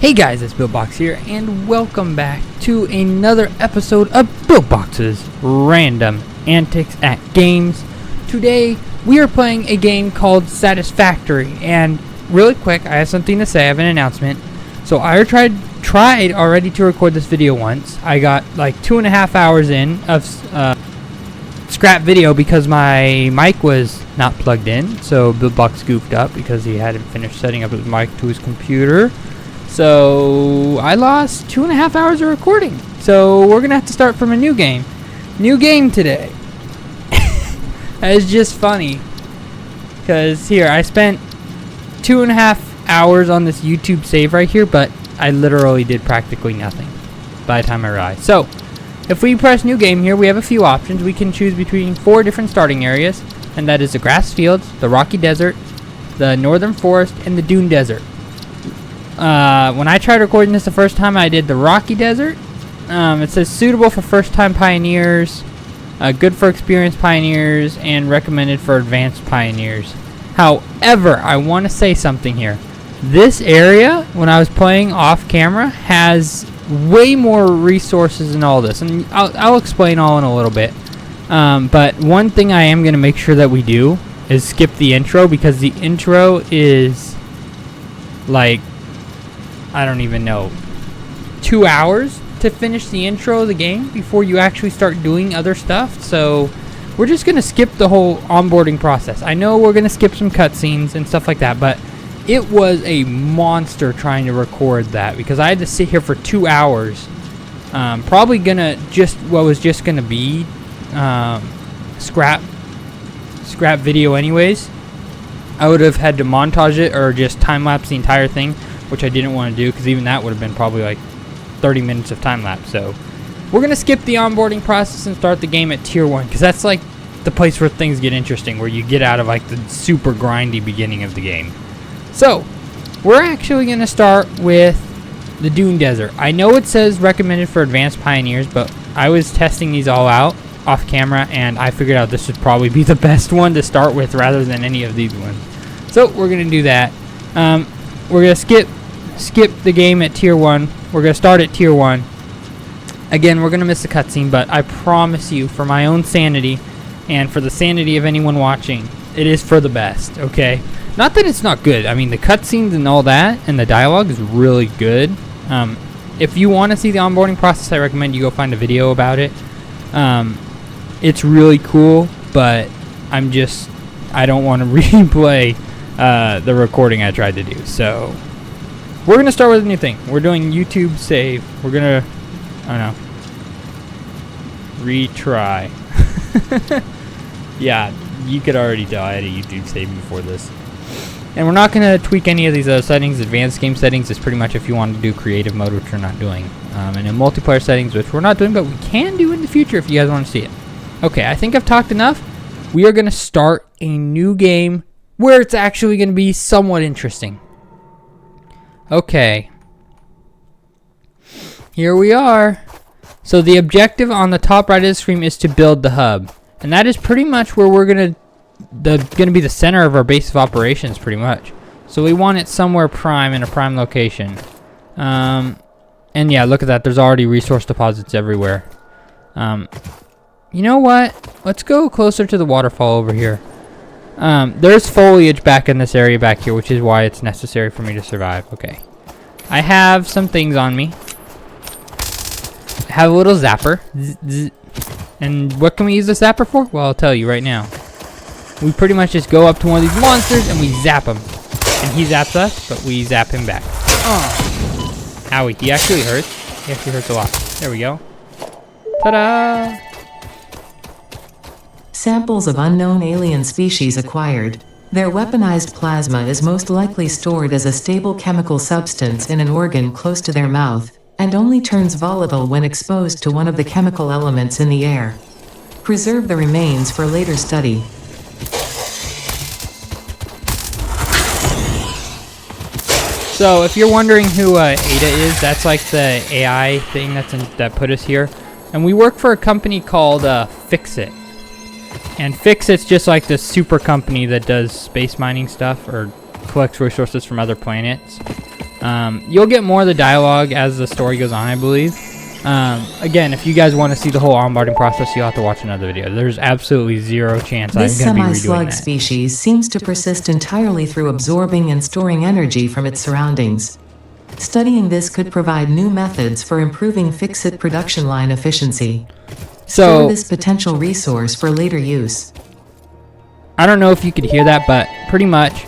Hey guys, it's BuildBox here, and welcome back to another episode of BuildBox's Random Antics at Games. Today, we are playing a game called Satisfactory, and really quick, I have something to say. I have an announcement. So I tried already to record this video once. I got like 2.5 hours in of scrap video because my mic was not plugged in. So BuildBox goofed up because he hadn't finished setting up his mic to his computer. So I lost 2.5 hours of recording. So we're gonna have to start from a new game. New game today. That is just funny. Cause here I spent 2.5 hours on this YouTube save right here, but I literally did practically nothing by the time I realized. So if we press new game here, we have a few options. We can choose between 4 different starting areas, and that is the grass fields, the rocky desert, the northern forest, and the dune desert. When I tried recording this the first time, I did the rocky desert. It says suitable for first-time pioneers, good for experienced pioneers, and recommended for advanced pioneers. However, I want to say something here. This area, when I was playing off camera, has way more resources and all this, and I'll explain all in a little bit. But one thing I am going to make sure that we do is skip the intro, because the intro is like, I don't even know, 2 hours to finish the intro of the game before you actually start doing other stuff. So we're just going to skip the whole onboarding process. I know we're going to skip some cutscenes and stuff like that, but it was a monster trying to record that because I had to sit here for 2 hours. Probably going to what was just going to be scrap video anyways. I would have had to montage it or just time-lapse the entire thing, which I didn't want to do because even that would have been probably like 30 minutes of time-lapse. So we're going to skip the onboarding process and start the game at Tier 1 because that's like the place where things get interesting, where you get out of like the super grindy beginning of the game. So we're actually going to start with the Dune Desert. I know it says recommended for advanced pioneers, but I was testing these all out off camera and I figured out this would probably be the best one to start with rather than any of these ones. So we're going to do that. We're going to skip the game at Tier 1. We're going to start at Tier 1. Again, we're going to miss the cutscene, but I promise you, for my own sanity and for the sanity of anyone watching, it is for the best, okay? Not that it's not good. I mean, the cutscenes and all that and the dialogue is really good. If you want to see the onboarding process, I recommend you go find a video about it. It's really cool, but I don't want to replay the recording I tried to do. So we're going to start with a new thing. We're doing YouTube save. We're going to, I don't know, retry. Yeah, you could already tell I had a YouTube save before this. And we're not going to tweak any of these other settings. Advanced game settings is pretty much if you want to do creative mode, which we're not doing. And in multiplayer settings, which we're not doing, but we can do in the future if you guys want to see it. Okay, I think I've talked enough. We are going to start a new game where it's actually going to be somewhat interesting. Okay. Here we are. So the objective on the top right of the screen is to build the hub. And that is pretty much where we're going to be the center of our base of operations, pretty much. So we want it somewhere prime, in a prime location. And yeah, look at that. There's already resource deposits everywhere. You know what? Let's go closer to the waterfall over here. There's foliage back in this area back here, which is why it's necessary for me to survive. Okay. I have some things on me. I have a little zapper. And what can we use the zapper for? Well, I'll tell you right now. We pretty much just go up to one of these monsters and we zap him. And he zaps us, but we zap him back. Oh. Owie, he actually hurts. He actually hurts a lot. There we go. Ta-da! Samples of unknown alien species acquired. Their weaponized plasma is most likely stored as a stable chemical substance in an organ close to their mouth, and only turns volatile when exposed to one of the chemical elements in the air. Preserve the remains for later study. So if you're wondering who Ada is, that's like the AI thing that put us here. And we work for a company called Fixit. And Fixit's just like this super company that does space mining stuff or collects resources from other planets. You'll get more of the dialogue as the story goes on, I believe. Again, if you guys want to see the whole onboarding process, you'll have to watch another video. There's absolutely zero chance I'm going to be redoing that. This semi-slug species seems to persist entirely through absorbing and storing energy from its surroundings. Studying this could provide new methods for improving fix-it production line efficiency. Store this potential resource for later use. I don't know if you could hear that, but pretty much.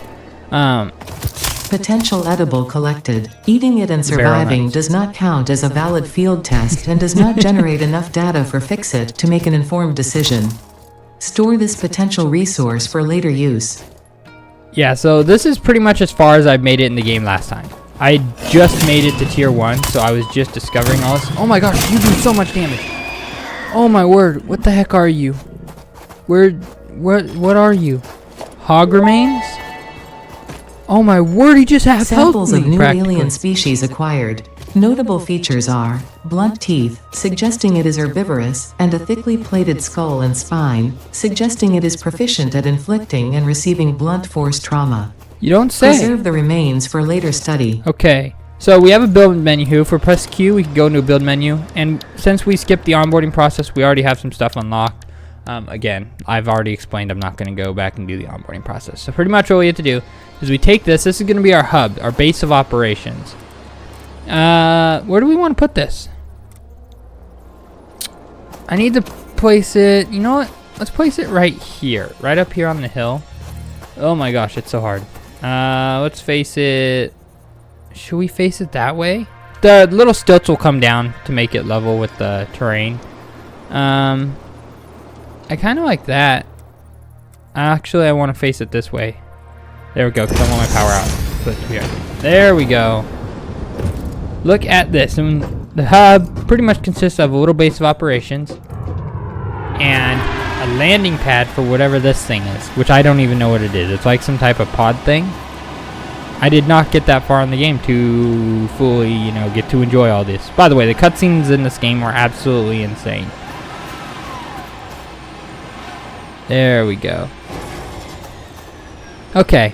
Potential edible collected. Eating it and surviving does not count as a valid field test and does not generate enough data for fix-it to make an informed decision. Store this potential resource for later use. Yeah, so this is pretty much as far as I've made it in the game last time. I just made it to tier 1, so I was just discovering all this. Oh my gosh, you do so much damage. Oh my word, what the heck are you? What are you? Hog remains? Oh my word, he just has samples of new alien species acquired. Notable features are blunt teeth, suggesting it is herbivorous, and a thickly plated skull and spine, suggesting it is proficient at inflicting and receiving blunt force trauma. You don't say. Preserve the remains for later study. Okay, so we have a build menu. If we press Q, we can go into a build menu. And since we skipped the onboarding process, we already have some stuff unlocked. Again, I've already explained I'm not going to go back and do the onboarding process. So pretty much what we have to do is we take this. This is going to be our hub, our base of operations. Where do we want to put this? I need to place it. You know what? Let's place it right here. Right up here on the hill. Oh my gosh, it's so hard. Let's face it. Should we face it that way? The little stilts will come down to make it level with the terrain. I kind of like that. Actually, I want to face it this way. There we go, because I want my power out. Put it here. There we go. Look at this. And the hub pretty much consists of a little base of operations and a landing pad for whatever this thing is, which I don't even know what it is. It's like some type of pod thing. I did not get that far in the game to fully, you know, get to enjoy all this. By the way, the cutscenes in this game were absolutely insane. There we go. Okay,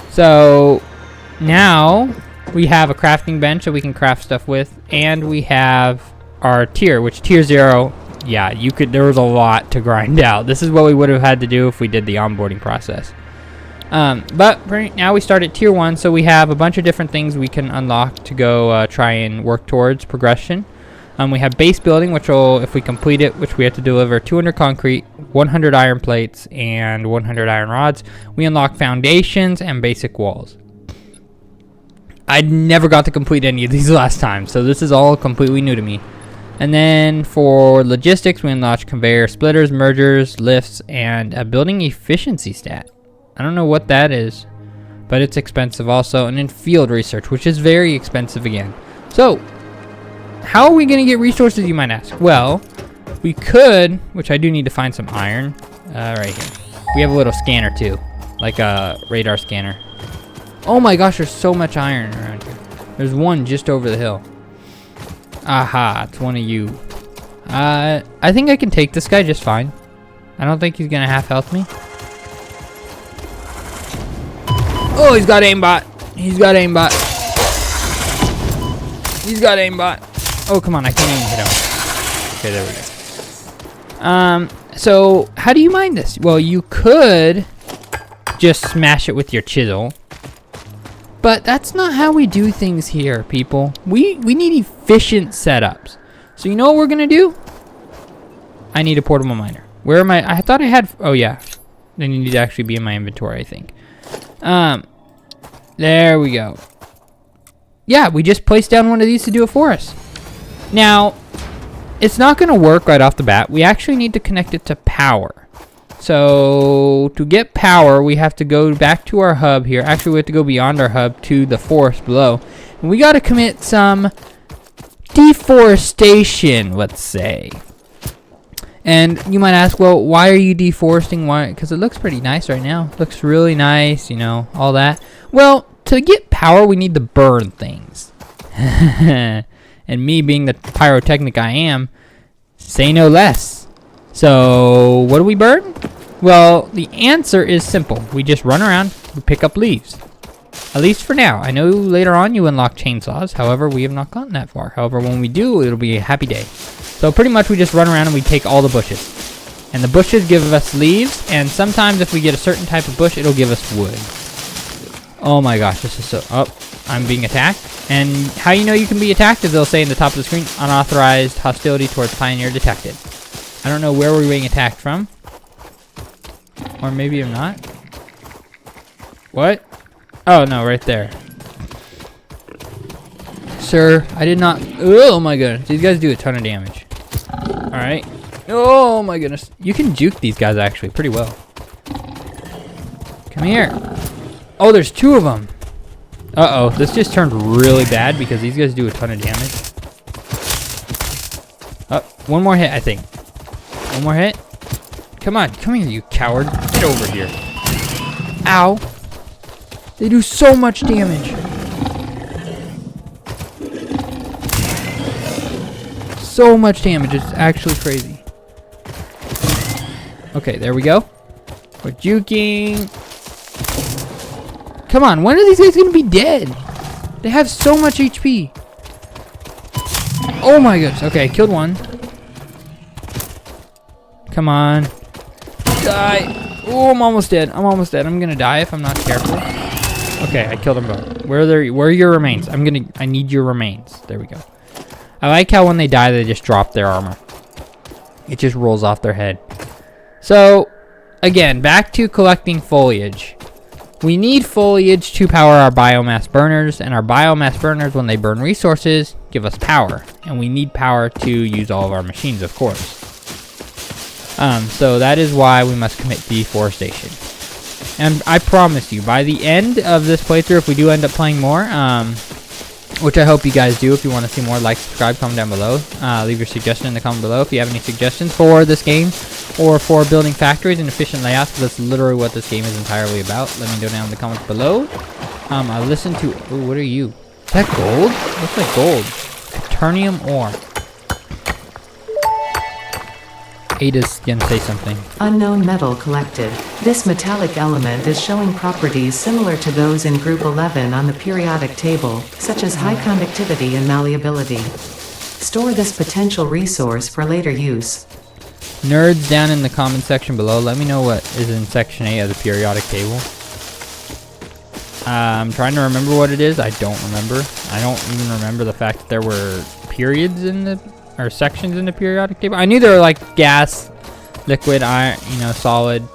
so now we have a crafting bench that we can craft stuff with, and we have our tier, which tier 0, yeah, there was a lot to grind out. This is what we would have had to do if we did the onboarding process. But right now we start at tier 1, so we have a bunch of different things we can unlock to go try and work towards progression. We have base building, which will, if we complete it, which we have to deliver 200 concrete, 100 iron plates, and 100 iron rods. We unlock foundations and basic walls. I never got to complete any of these last time, so this is all completely new to me. And then for logistics, we unlock conveyor splitters, mergers, lifts, and a building efficiency stat. I don't know what that is, but it's expensive also. And then field research, which is very expensive again. So how are we going to get resources, you might ask? Well, we could, which I do need to find some iron, right here. We have a little scanner too, like a radar scanner. Oh my gosh, there's so much iron around here. There's one just over the hill. Aha, it's one of you. I think I can take this guy just fine. I don't think he's going to half health me. Oh, he's got aimbot. He's got aimbot. He's got aimbot. Oh, come on, I can't even hit him. Okay, there we go. So how do you mine this? Well, you could just smash it with your chisel. But that's not how we do things here, people. We need efficient setups. So you know what we're gonna do? I need a portable miner. Where am I thought I had, oh yeah. They need to actually be in my inventory, I think. There we go. Yeah, we just placed down one of these to do it for us. Now, it's not going to work right off the bat. We actually need to connect it to power. So, to get power, we have to go back to our hub here. Actually, we have to go beyond our hub to the forest below. And we got to commit some deforestation, let's say. And you might ask, well, why are you deforesting? Why? Because it looks pretty nice right now. It looks really nice, you know, all that. Well, to get power, we need to burn things. And me being the pyrotechnic I am, say no less. So, what do we burn? Well, the answer is simple. We just run around, we pick up leaves. At least for now. I know later on you unlock chainsaws. However, we have not gotten that far. However, when we do, it'll be a happy day. So pretty much we just run around and we take all the bushes. And the bushes give us leaves. And sometimes if we get a certain type of bush, it'll give us wood. Oh my gosh, this is so... Oh, I'm being attacked. And how you know you can be attacked is they'll say in the top of the screen, unauthorized hostility towards Pioneer detected. I don't know where we're being attacked from. Or maybe I'm not. What? Oh, no, right there. Sir, I did not... Oh, my goodness. These guys do a ton of damage. Alright. Oh, my goodness. You can juke these guys, actually, pretty well. Come here. Oh, there's 2 of them. Uh-oh. This just turned really bad because these guys do a ton of damage. Oh, 1 more hit, I think. 1 more hit. Come on. Come here, you coward. Get over here. Ow. They do so much damage. So much damage. It's actually crazy. Okay, there we go. We're juking. Come on. When are these guys going to be dead? They have so much HP. Oh my goodness. Okay, I killed 1. Come on. Die. Oh, I'm almost dead. I'm almost dead. I'm going to die if I'm not careful. Okay, I killed them both. Where are your remains? I need your remains. There we go. I like how when they die, they just drop their armor. It just rolls off their head. So, again, back to collecting foliage. We need foliage to power our biomass burners, and our biomass burners, when they burn resources, give us power. And we need power to use all of our machines, of course. So that is why we must commit deforestation. And I promise you, by the end of this playthrough, if we do end up playing more, which I hope you guys do, if you want to see more, like, subscribe, comment down below. Leave your suggestion in the comment below if you have any suggestions for this game or for building factories and efficient layouts, because that's literally what this game is entirely about. Let me know down in the comments below. I listened to... Ooh, what are you? Is that gold? Looks like gold. Quaternium ore. Ada's gonna say something. Unknown metal collected. This metallic element is showing properties similar to those in Group 11 on the periodic table, such as high conductivity and malleability. Store this potential resource for later use. Nerds down in the comment section below, let me know what is in section 8 of the periodic table. I'm trying to remember what it is. I don't remember. I don't even remember the fact that there were periods in the... or sections in the periodic table. I knew there were like gas, liquid, iron, you know, solid,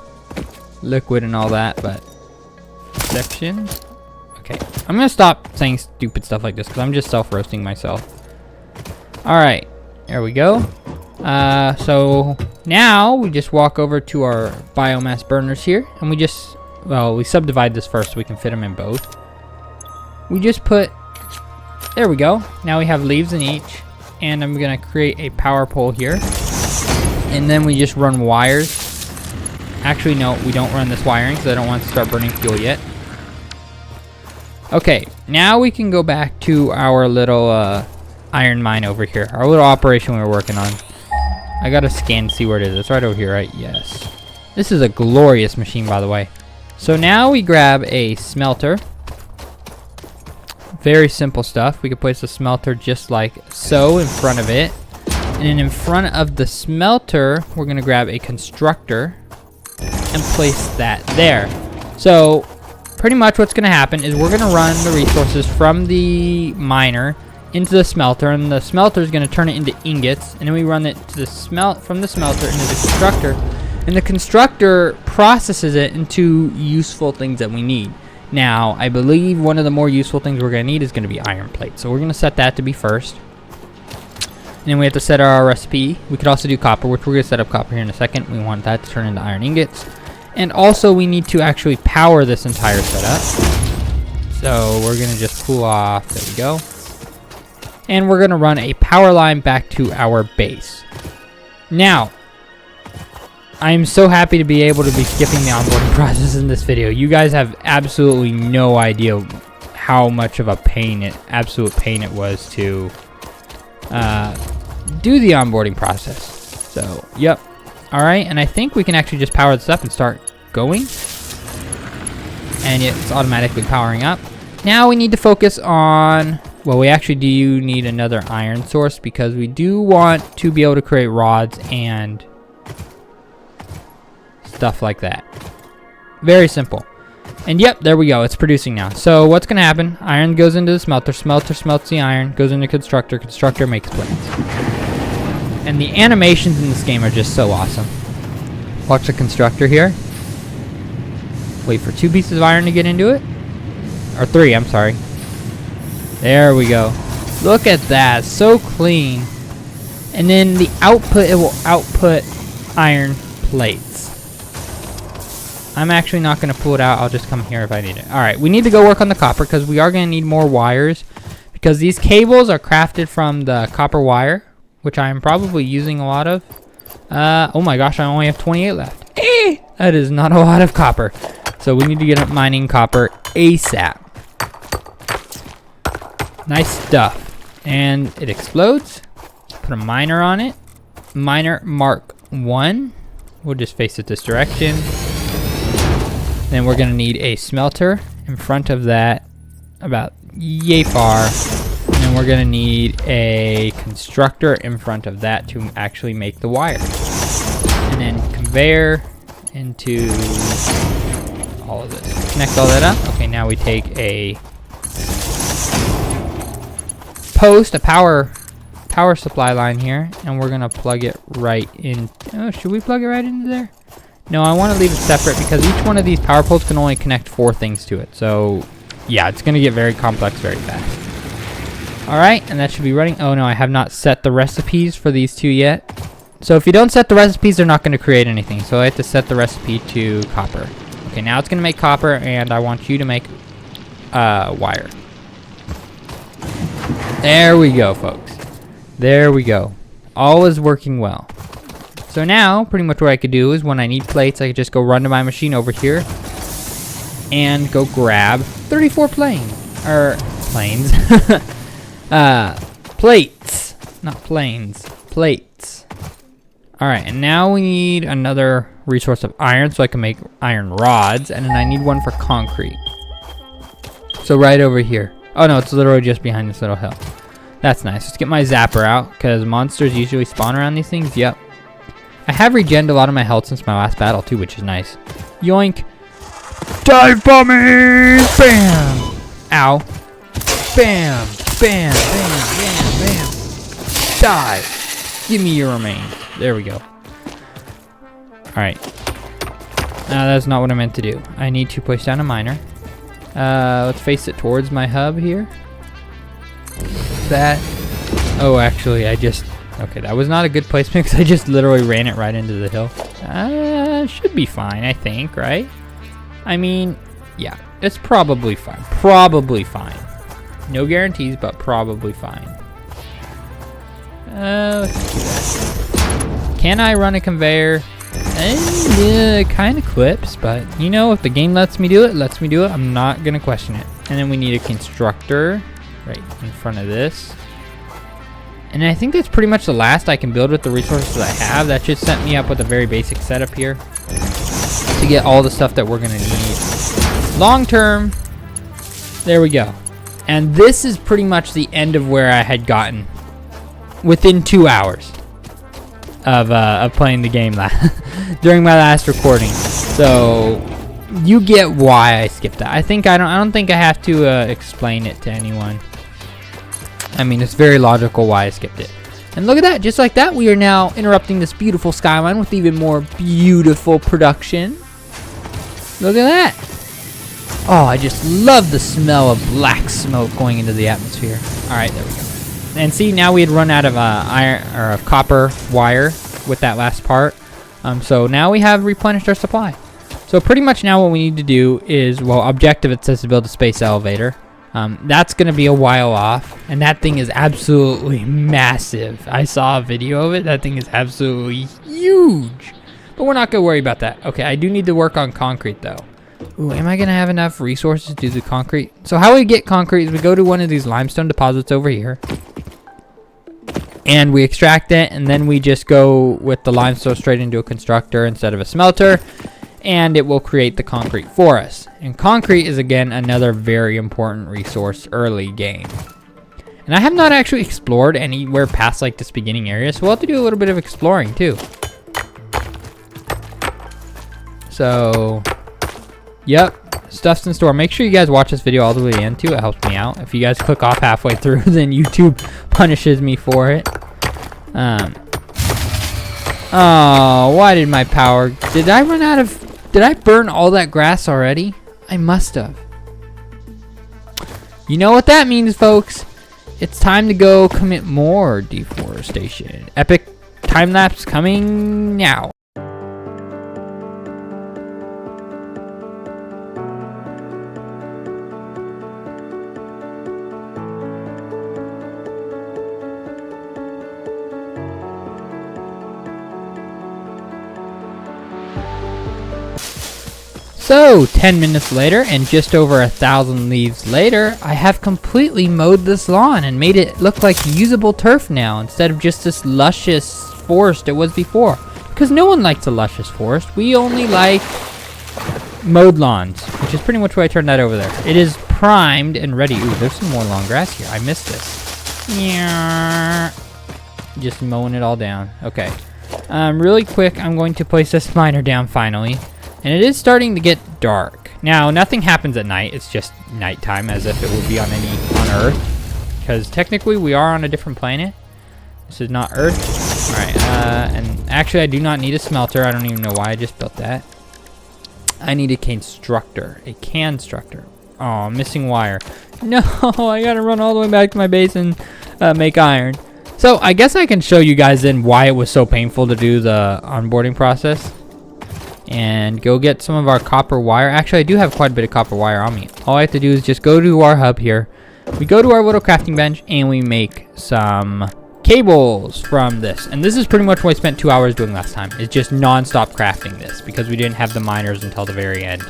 liquid, and all that, but sections. Okay, I'm gonna stop saying stupid stuff like this because I'm just self-roasting myself. All right, there we go. So now we just walk over to our biomass burners here, and we just, well, we subdivide this first so we can fit them in both. We just put, there we go. Now we have leaves in each. And I'm gonna create a power pole here, and then we just run wires. Actually, no, we don't run this wiring because I don't want to start burning fuel yet. Okay, now we can go back to our little iron mine over here, our little operation we were working on. I gotta scan to see where it is. It's right over here, right? Yes. This is a glorious machine, by the way. So now we grab a smelter. Very simple stuff. We could place a smelter just like so in front of it. And then in front of the smelter, we're going to grab a constructor and place that there. So pretty much what's going to happen is we're going to run the resources from the miner into the smelter, and the smelter is going to turn it into ingots, and then we run it to the from the smelter into the constructor, and the constructor processes it into useful things that we need. Now, I believe one of the more useful things we're going to need is going to be iron plate. So we're going to set that to be first. And then we have to set our recipe. We could also do copper, which we're going to set up copper here in a second. We want that to turn into iron ingots. And also we need to actually power this entire setup. So we're going to just cool off. There we go. And we're going to run a power line back to our base. Now, I'm so happy to be able to be skipping the onboarding process in this video. You guys have absolutely no idea how much of a absolute pain it was to do the onboarding process. So, yep. All right, and I think we can actually just power this up and start going. And it's automatically powering up. Now we need to focus on, well, we actually do need another iron source because we do want to be able to create rods and stuff like that. Very simple. And yep, there we go. It's producing now. So what's going to happen? Iron goes into the smelter. Smelter smelts the iron. Goes into constructor. Constructor makes plates. And the animations in this game are just so awesome. Watch the constructor here. Wait for 2 pieces of iron to get into it. Or 3, I'm sorry. There we go. Look at that. So clean. And then the output, it will output iron plates. I'm actually not going to pull it out. I'll just come here if I need it. Alright, we need to go work on the copper because we are going to need more wires. Because these cables are crafted from the copper wire, which I am probably using a lot of. Oh my gosh, I only have 28 left. That is not a lot of copper. So we need to get up mining copper ASAP. Nice stuff. And it explodes. Put a miner on it. Miner Mark 1. We'll just face it this direction. Then we're going to need a smelter in front of that, about yay far. And then we're going to need a constructor in front of that to actually make the wire. And then conveyor into all of this. Connect all that up. Okay, now we take a post, a power supply line here, and we're going to plug it right in. Oh, should we plug it right into there? No, I want to leave it separate because each one of these power poles can only connect 4 things to it. So, yeah, it's going to get very complex very fast. Alright, and that should be running. Oh, no, I have not set the recipes for these 2 yet. So, if you don't set the recipes, they're not going to create anything. So, I have to set the recipe to copper. Okay, now it's going to make copper, and I want you to make wire. There we go, folks. There we go. All is working well. So now, pretty much what I could do is when I need plates, I could just go run to my machine over here and go grab 34 planes. Plates. Not planes. Plates. Alright, and now we need another resource of iron so I can make iron rods, and then I need one for concrete. So right over here. Oh no, it's literally just behind this little hill. That's nice. Let's get my zapper out, because monsters usually spawn around these things. Yep. I have regened a lot of my health since my last battle too, which is nice. Yoink. Dive bombing! Bam! Ow. Bam! Bam! Bam! Bam! Bam! Die! Give me your remains. There we go. Alright. Now that's not what I meant to do. I need to place down a miner. Let's face it towards my hub here. That. Oh, actually, okay, that was not a good placement because I just literally ran it right into the hill. Should be fine, I think, right? I mean, yeah, it's probably fine. Probably fine. No guarantees, but probably fine. Let's do that. Can I run a conveyor? Yeah, it kind of clips, but you know, if the game lets me do it, I'm not going to question it. And then we need a constructor right in front of this. And I think that's pretty much the last I can build with the resources I have. That should set me up with a very basic setup here to get all the stuff that we're going to need. Long term, there we go. And this is pretty much the end of where I had gotten within 2 hours of playing the game during my last recording. So you get why I skipped that. I don't think I have to explain it to anyone. I mean, it's very logical why I skipped it. And look at that, just like that, we are now interrupting this beautiful skyline with even more beautiful production. Look at that. Oh, I just love the smell of black smoke going into the atmosphere. All right, there we go. And see, now we had run out of iron or copper wire with that last part. So now we have replenished our supply. So pretty much now what we need to do is, well, objective, it says to build a space elevator. That's going to be a while off, and that thing is absolutely massive. I saw a video of it. That thing is absolutely huge. But we're not going to worry about that. Okay, I do need to work on concrete, though. Ooh, am I going to have enough resources to do the concrete? So how we get concrete is we go to one of these limestone deposits over here. And we extract it, and then we just go with the limestone straight into a constructor instead of a smelter. and it will create the concrete for us. And concrete is, again, another very important resource early game. And I have not actually explored anywhere past like this beginning area, so we'll have to do a little bit of exploring too. So, yep, stuff's in store. Make sure you guys watch this video all the way in too. It helps me out. If you guys click off halfway through, then YouTube punishes me for it. Oh, why did my power... Did I run out of... Did I burn all that grass already? I must have. You know what that means, folks. It's time to go commit more deforestation. Epic time lapse coming now. So, 10 minutes later, and just over 1,000 leaves later, I have completely mowed this lawn and made it look like usable turf now, instead of just this luscious forest it was before. Because no one likes a luscious forest. We only like mowed lawns, which is pretty much why I turned that over there. It is primed and ready. Ooh, there's some more long grass here. I missed this. Just mowing it all down. Okay. Really quick, I'm going to place this miner down finally. And it is starting to get dark. Now, nothing happens at night. It's just nighttime, as if it would be on Earth. Because technically, we are on a different planet. This is not Earth. Alright, and actually, I do not need a smelter. I don't even know why I just built that. I need a constructor. A constructor. Oh, missing wire. No, I gotta run all the way back to my base and make iron. So, I guess I can show you guys then why it was so painful to do the onboarding process. And go get some of our copper wire. Actually, I do have quite a bit of copper wire on me. All I have to do is just go to our hub here. We go to our little crafting bench and we make some cables from this. And this is pretty much what I spent 2 hours doing last time. It's just non-stop crafting this because we didn't have the miners until the very end.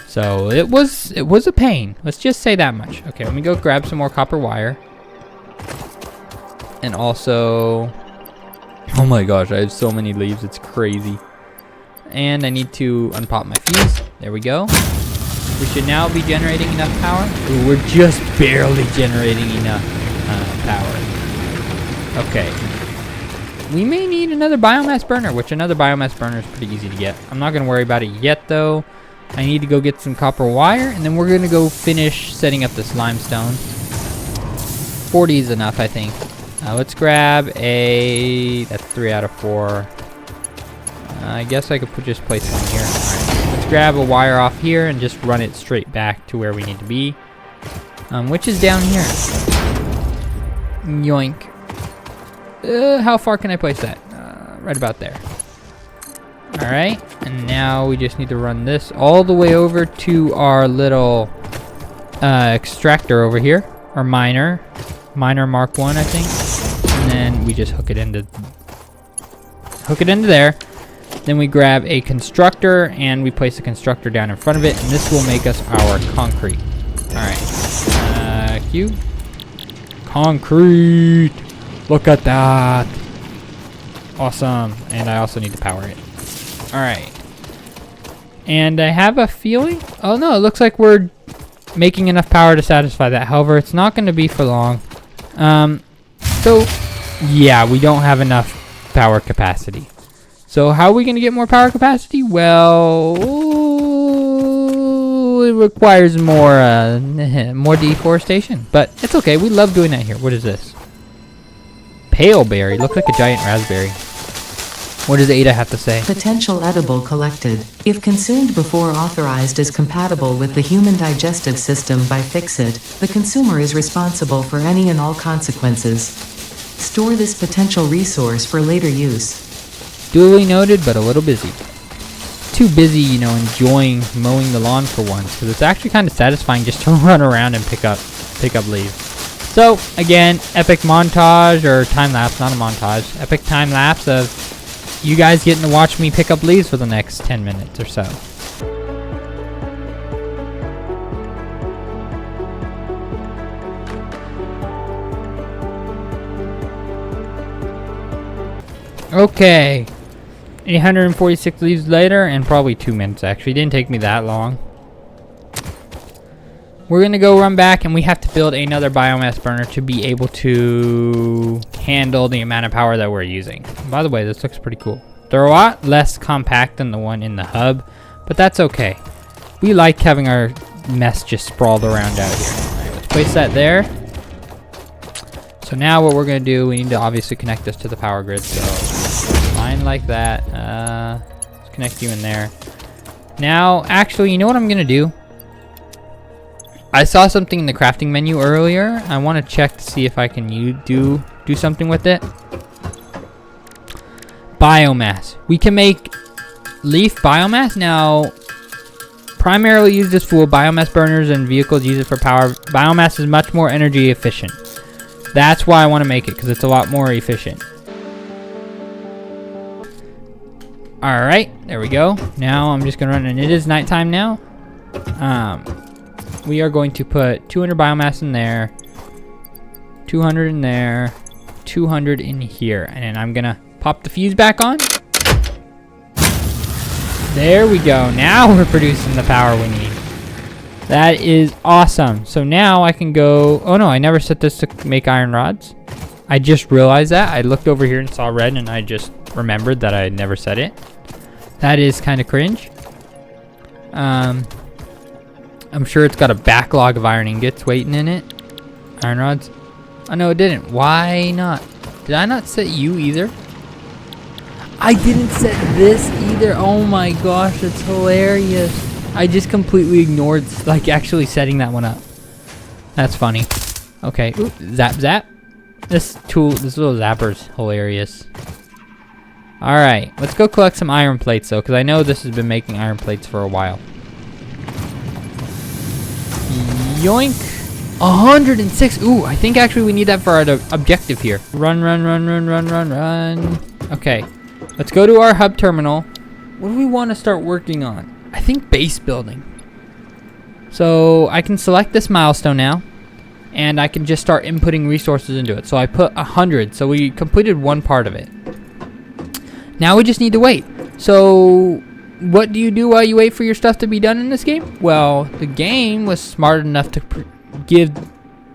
So it was a pain. Let's just say that much. Okay, let me go grab some more copper wire. And also, oh my gosh, I have so many leaves. It's crazy. And I need to unpop my fuse. There we go. We should now be generating enough power. Ooh, we're just barely generating enough power. Okay. We may need another biomass burner, which another biomass burner is pretty easy to get. I'm not going to worry about it yet, though. I need to go get some copper wire, and then we're going to go finish setting up this limestone. 40 is enough, I think. Let's grab a... That's 3 out of 4. I guess I could just place one here. Alright, let's grab a wire off here and just run it straight back to where we need to be. Which is down here. Yoink. How far can I place that? Right about there. Alright, and now we just need to run this all the way over to our little extractor over here. Our miner. Miner Mark 1, I think. And then we just hook it into there. Then we grab a constructor and we place the constructor down in front of it, and this will make us our concrete. Alright. Q. Concrete! Look at that! Awesome. And I also need to power it. Alright. And I have a feeling... Oh no, it looks like we're making enough power to satisfy that. However, it's not going to be for long. So, yeah, we don't have enough power capacity. So how are we going to get more power capacity? Well, it requires more more deforestation. But it's okay. We love doing that here. What is this? Pale berry. Looks like a giant raspberry. What does Ada have to say? Potential edible collected. If consumed before authorized is compatible with the human digestive system by Fixit, the consumer is responsible for any and all consequences. Store this potential resource for later use. Duly noted, but a little busy. Too busy, you know, enjoying mowing the lawn for once, because it's actually kind of satisfying just to run around and pick up leaves. So again, epic montage or time lapse, not a montage. Epic time lapse of you guys getting to watch me pick up leaves for the next 10 minutes or so. Okay. 846 leaves later, and probably 2 minutes actually. It didn't take me that long. We're gonna go run back, and we have to build another biomass burner to be able to handle the amount of power that we're using. By the way, this looks pretty cool. They're a lot less compact than the one in the hub, but that's okay. We like having our mess just sprawled around out here. All right, let's place that there. So now what we're gonna do, we need to obviously connect this to the power grid. So line like that. Let's connect you in there. Now, actually, you know what I'm gonna do? I saw something in the crafting menu earlier. I want to check to see if I can do something with it. Biomass. We can make leaf biomass. Now, primarily used as fuel, biomass burners and vehicles use it for power. Biomass is much more energy efficient. That's why I want to make it, because it's a lot more efficient. Alright, there we go. Now I'm just going to run, and it is nighttime now. We are going to put 200 biomass in there, 200 in there, 200 in here, and then I'm going to pop the fuse back on. There we go. Now we're producing the power we need. That is awesome. So now I can go... Oh no, I never set this to make iron rods. I just realized that. I looked over here and saw red, and I just remembered that I had never set it. That is kind of cringe. I'm sure it's got a backlog of iron ingots waiting in it. Iron rods. Oh no, it didn't. Why not? Did I not set you either? I didn't set this either. Oh my gosh, that's hilarious. I just completely ignored like actually setting that one up. That's funny. Okay. Ooh, zap zap. This little zapper's hilarious. Alright, let's go collect some iron plates though, because I know this has been making iron plates for a while. Yoink. 106. Ooh, I think actually we need that for our objective here. Run, run, run, run, run, run, run. Okay, let's go to our hub terminal. What do we want to start working on? I think base building. So I can select this milestone now, and I can just start inputting resources into it. So I put 100, so we completed one part of it. Now we just need to wait. So what do you do while you wait for your stuff to be done in this game? Well, the game was smart enough to give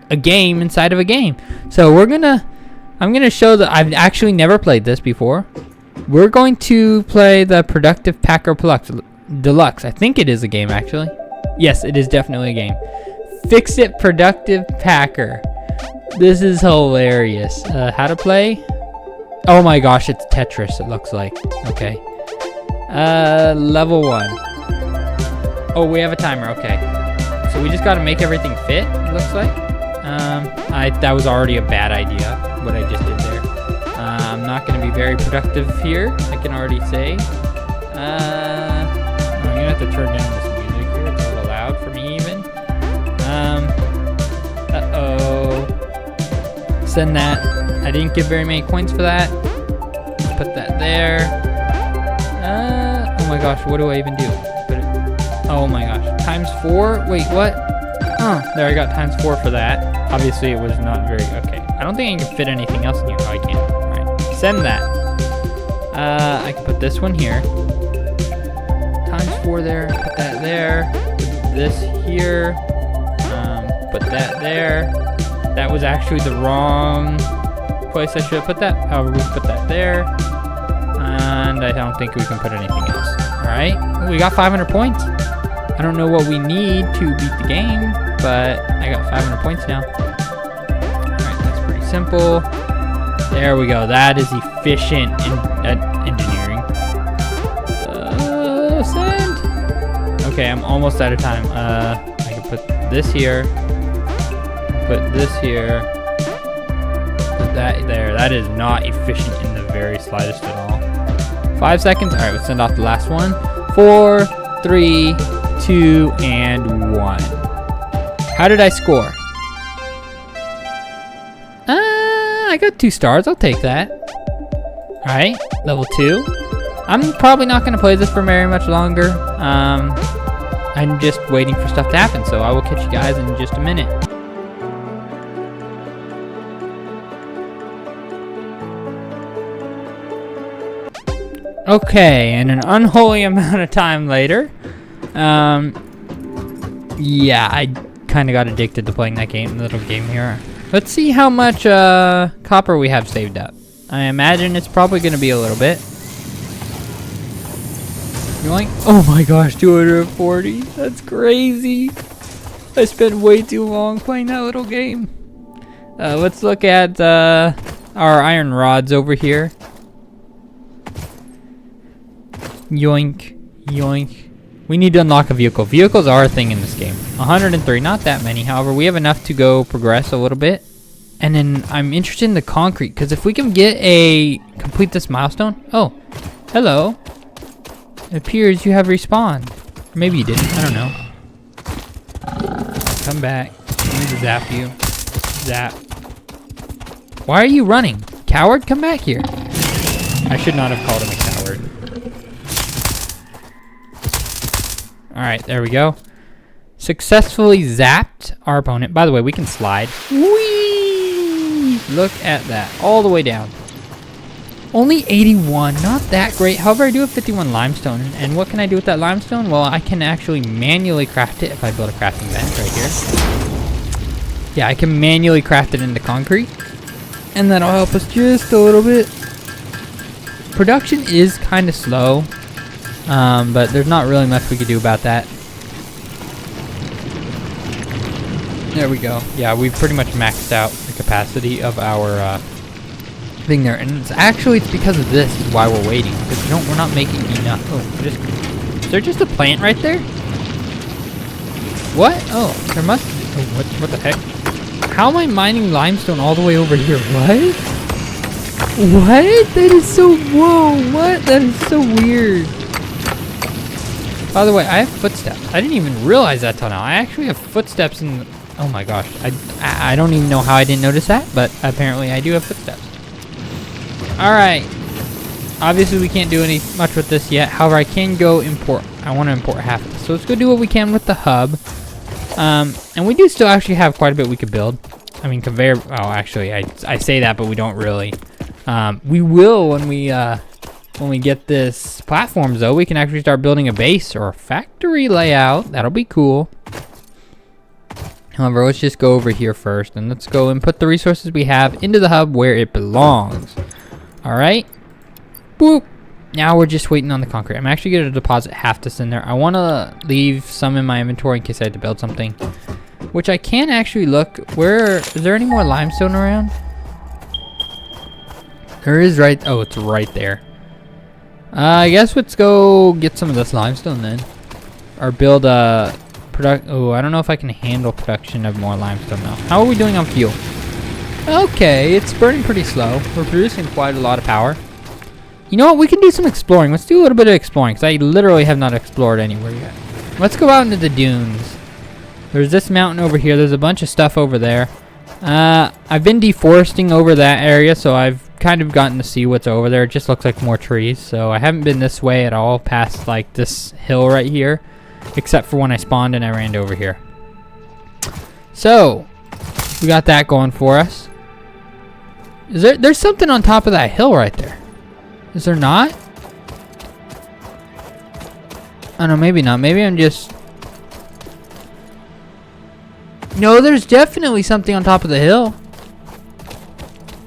a game inside of a game. So I'm gonna show that I've actually never played this before. We're going to play the Productive Packer Deluxe. I think it is a game actually. Yes, it is definitely a game. Fix It Productive Packer. This is hilarious. How to play? Oh my gosh, it's Tetris, it looks like. Okay. Level 1. Oh, we have a timer, okay. So we just gotta make everything fit, it looks like. That was already a bad idea, what I just did there. I'm not gonna be very productive here, I can already say. I'm gonna have to turn down this music here, it's a little loud for me even. Uh-oh. Send that. I didn't get very many coins for that. Put that there. Oh my gosh, what do I even do? Oh my gosh, ×4? Wait, what? Oh, there, I got ×4 for that. Obviously, it was not very, okay. I don't think I can fit anything else in here. Oh, I can. Alright, send that. I can put this one here. ×4 there, put that there. Put this here. Put that there. That was actually the wrong place I should have put that. However, we put that there. And I don't think we can put anything else. Alright, we got 500 points. I don't know what we need to beat the game, but I got 500 points now. Alright, that's pretty simple. There we go. That is efficient engineering. Send. Okay, I'm almost out of time. I can put this here. Put this here. Put that there. That is not efficient in the very slightest at all. 5 seconds. Alright, let's send off the last one. 4, 3, 2, and 1. How did I score? I got 2 stars. I'll take that. Alright, level 2. I'm probably not going to play this for very much longer. I'm just waiting for stuff to happen, so I will catch you guys in just a minute. Okay, and an unholy amount of time later. Yeah, I kind of got addicted to playing that little game here. Let's see how much copper we have saved up. I imagine it's probably going to be a little bit. Yoink. Oh my gosh, 240. That's crazy. I spent way too long playing that little game. Let's look at our iron rods over here. Yoink, yoink. We need to unlock a vehicle. Vehicles are a thing in this game. 103, not that many. However, we have enough to go progress a little bit. And then I'm interested in the concrete, because if we can complete this milestone. Oh, hello. It appears you have respawned. Or maybe you didn't, I don't know. Come back. I need to zap you. Zap. Why are you running? Coward, come back here. I should not have called him a coward. Alright, there we go. Successfully zapped our opponent. By the way, we can slide. Whee! Look at that. All the way down. Only 81. Not that great. However, I do have 51 limestone. And what can I do with that limestone? Well, I can actually manually craft it if I build a crafting bench right here. Yeah, I can manually craft it into concrete. And that'll help us just a little bit. Production is kind of slow. But there's not really much we could do about that. There we go. Yeah, we've pretty much maxed out the capacity of our thing there, and it's because of this is why we're waiting, because we're not making enough. Oh, is there just a plant right there? What? Oh, there must. Oh, what the heck? How am I mining limestone all the way over here? What? What? That is so. Whoa! What? That is so weird. By the way, I have footsteps. I didn't even realize that till now. I actually have footsteps in the, oh my gosh. I don't even know how I didn't notice that, but apparently I do have footsteps. Alright. Obviously we can't do much with this yet. However, I can go import. I want to import half of this. So let's go do what we can with the hub. And we do still actually have quite a bit we could build. I mean, conveyor, oh actually I say that, but we don't really. We will when we get this platforms, though. We can actually start building a base or a factory layout. That'll be cool. However, let's just go over here first, and let's go and put the resources we have into the hub where it belongs. All right. Boop. Now we're just waiting on the concrete. I'm actually going to deposit half this in there. I want to leave some in my inventory in case I had to build something, which I can actually look. Is there any more limestone around? There is right. Oh, it's right there. I guess let's go get some of this limestone then. Or build a oh, I don't know if I can handle production of more limestone now. How are we doing on fuel? Okay, it's burning pretty slow. We're producing quite a lot of power. You know what? We can do some exploring. Let's do a little bit of exploring, because I literally have not explored anywhere yet. Let's go out into the dunes. There's this mountain over here. There's a bunch of stuff over there. I've been deforesting over that area, so I've kind of gotten to see what's over there. It just looks like more trees, so I haven't been this way at all past like this hill right here, except for when I spawned and I ran over here. So we got that going for us. There's something on top of that hill right there? Is there not? I don't know, maybe not. Maybe I'm just... No, there's definitely something on top of the hill.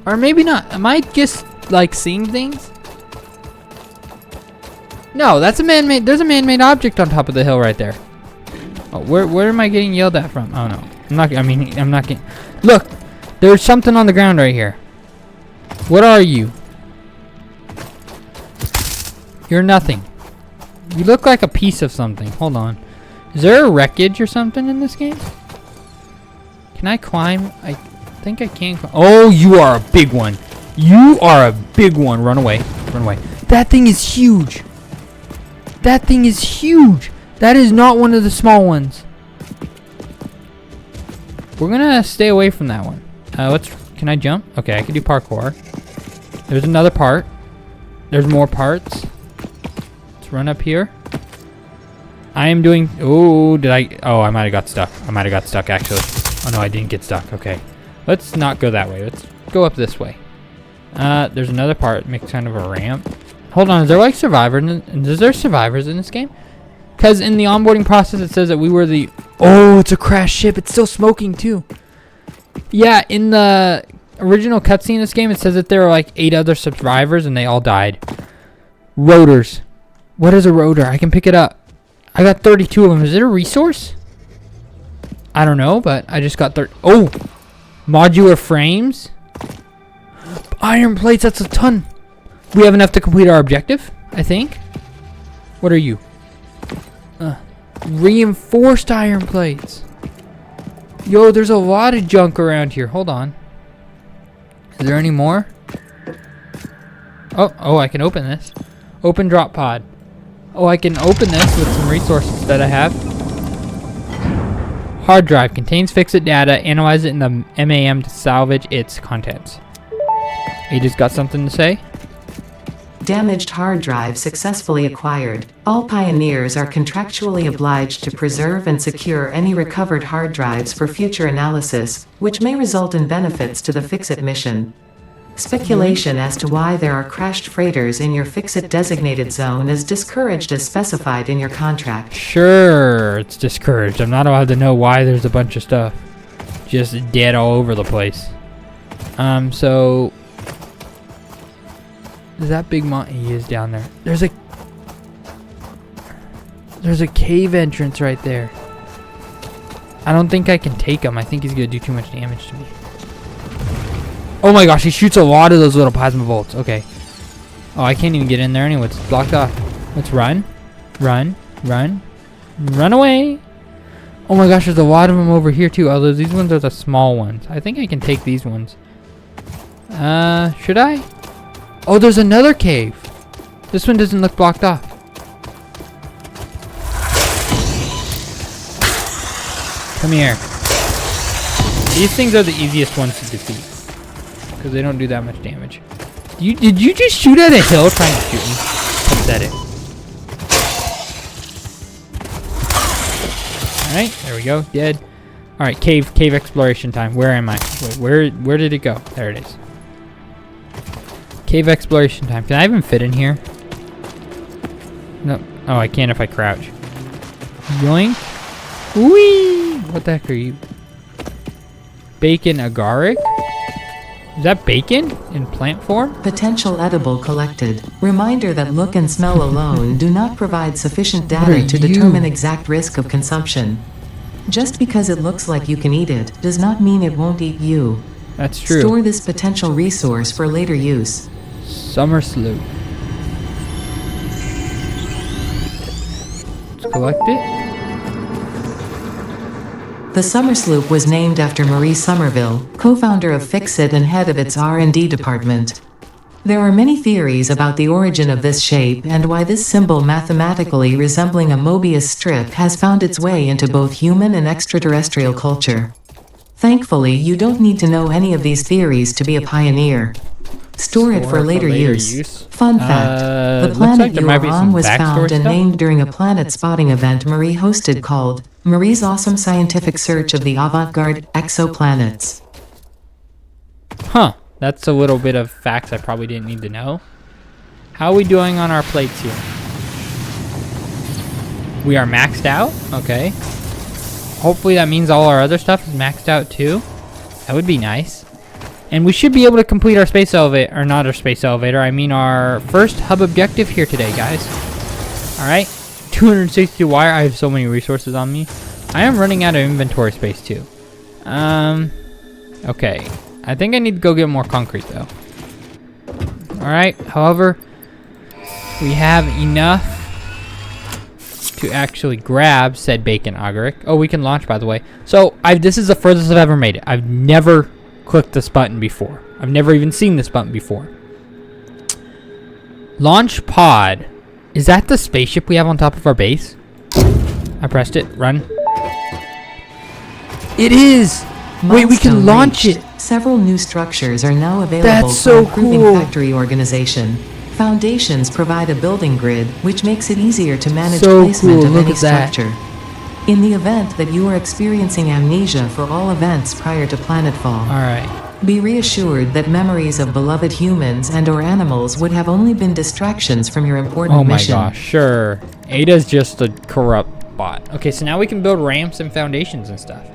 Or maybe not. Am I just, like, seeing things? No, that's a man-made... There's a man-made object on top of the hill right there. Oh, where am I getting yelled at from? Oh, no. I'm not getting... Look! There's something on the ground right here. What are you? You're nothing. You look like a piece of something. Hold on. Is there a wreckage or something in this game? Can I climb? I think I can climb. Oh, you are a big one. You are a big one. Run away. Run away. That thing is huge. That thing is huge. That is not one of the small ones. We're gonna stay away from that one. Can I jump? Okay, I can do parkour. There's another part. There's more parts. Let's run up here. I am doing... Oh, I might have got stuck. I might have got stuck, actually. Oh, no, I didn't get stuck. Okay. Let's not go that way. Let's go up this way. There's another part. Makes kind of a ramp. Hold on, is there like is there survivors in this game? Because in the onboarding process it says that we were the... Oh, it's a crashed ship. It's still smoking too. Yeah, in the original cutscene in this game it says that there are like 8 other survivors and they all died. Rotors. What is a rotor? I can pick it up. I got 32 of them. Is it a resource? I don't know, but I just got 30. Oh! Modular frames. Iron plates, that's a ton. We have enough to complete our objective, I think. What are you? Reinforced iron plates. Yo, there's a lot of junk around here. Hold on. Is there any more? Oh, I can open this. Open drop pod. Oh, I can open this with some resources that I have. Hard drive contains fix-it data. Analyze it in the MAM to salvage its contents. You just got something to say? Damaged hard drive successfully acquired. All pioneers are contractually obliged to preserve and secure any recovered hard drives for future analysis, which may result in benefits to the fix-it mission. Speculation as to why there are crashed freighters in your fix-it designated zone is discouraged as specified in your contract. Sure, it's discouraged. I'm not allowed to know why there's a bunch of stuff just dead all over the place. So... Is that big he is down there. There's a cave entrance right there. I don't think I can take him. I think he's gonna do too much damage to me. Oh my gosh, he shoots a lot of those little plasma bolts. Okay. Oh, I can't even get in there anyway. It's blocked off. Let's run. Run. Run. Run away. Oh my gosh, there's a lot of them over here too. Although these ones are the small ones. I think I can take these ones. Should I? Oh, there's another cave. This one doesn't look blocked off. Come here. These things are the easiest ones to defeat. Because they don't do that much damage. Did you just shoot at a hill trying to shoot me? Pathetic. Alright, there we go. Dead. Alright, cave exploration time. Where am I? Wait, where did it go? There it is. Cave exploration time. Can I even fit in here? No. Oh, I can if I crouch. Yoink. Whee! What the heck are you? Bacon agaric? Is that bacon in plant form? Potential edible collected. Reminder that look and smell alone do not provide sufficient data to determine exact risk of consumption. Just because it looks like you can eat it does not mean it won't eat you. That's true. Store this potential resource for later use. Summer sloop. Let's collect it. The Summer Sloop was named after Marie Somerville, co-founder of Fixit and head of its R&D department. There are many theories about the origin of this shape and why this symbol mathematically resembling a Mobius strip has found its way into both human and extraterrestrial culture. Thankfully, you don't need to know any of these theories to be a pioneer. Store it for later use. Fun fact, the planet you are on was found and named during a planet spotting event Marie hosted called Marie's Awesome Scientific Search of the Avant-Garde Exoplanets. Huh, that's a little bit of facts I probably didn't need to know. How are we doing on our plates here? We are maxed out? Okay. Hopefully that means all our other stuff is maxed out too. That would be nice. And we should be able to complete our space elevator, or not our space elevator, I mean our first hub objective here today, guys. Alright, 262 wire, I have so many resources on me. I am running out of inventory space too. Okay. I think I need to go get more concrete though. Alright, however, we have enough to actually grab said bacon agaric. Oh, we can launch by the way. So, this is the furthest I've ever made it. I've never clicked this button before. I've never even seen this button before. Launch pod. Is that the spaceship we have on top of our base? I pressed it. Run. It is! Wait, we can launch it! Several new structures are now available. That's so for improving cool. Factory organization. Foundations provide a building grid, which makes it easier to manage So placement cool, of look any at that. structure. In the event that you are experiencing amnesia for all events prior to planetfall, Alright. Be reassured that memories of beloved humans and or animals would have only been distractions from your important Oh my mission. gosh, sure. Ada's just a corrupt bot. Okay, so now we can build ramps and foundations and stuff.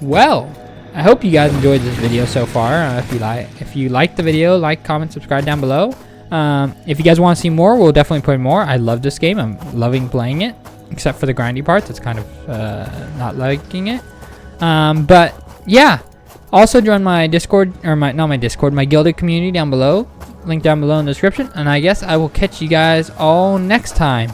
Well, I hope you guys enjoyed this video so far. If you liked the video, like, comment, subscribe down below. If you guys want to see more, we'll definitely play more. I love this game. I'm loving playing it, except for the grindy parts. It's kind of not liking it. But yeah, also join my Discord, or my Gilded community down below. Link down below in the description. And I guess I will catch you guys all next time.